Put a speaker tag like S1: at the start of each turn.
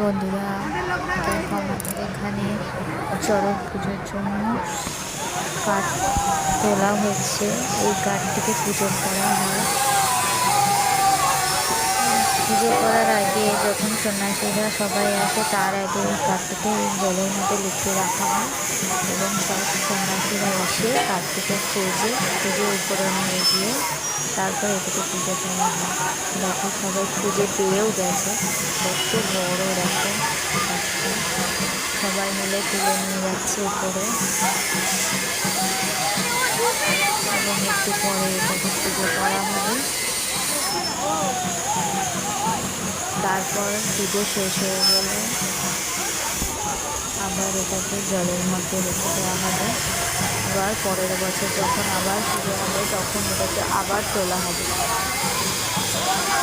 S1: বন্ধুরা, দেখো আমাদের এখানে চড়ক পুজোর জন্য কাঠ তোলা হচ্ছে। এই কাঠটিকে পুজো করা হয়। পুজো করার আগে যখন সন্ন্যাসীরা সবাই আসে তার আগে এই কাঠটিকে জলের মধ্যে লুকিয়ে রাখা হয় এবং সব সন্ন্যাসীরা এসে কাঠটিকে খুঁজে উপরে নিয়ে গিয়ে তারপর এটাকে পুজো করা হয়। দেখো সবাই খুঁজে পেয়েও গেছে। কত বড় দেখো কাঠটা, সবাই মিলে তুলে নিয়ে যাচ্ছে উপরে এবং একটু পরে এটাকে পুজো করা হবে। তারপর পুজো শেষ হয়ে গেলে আবার এটাকে জলের মধ্যে রেখে দেওয়া হবে। আবার পরের বছর যখন আবার পুজো হবে তখন এটাকে আবার তোলা হবে।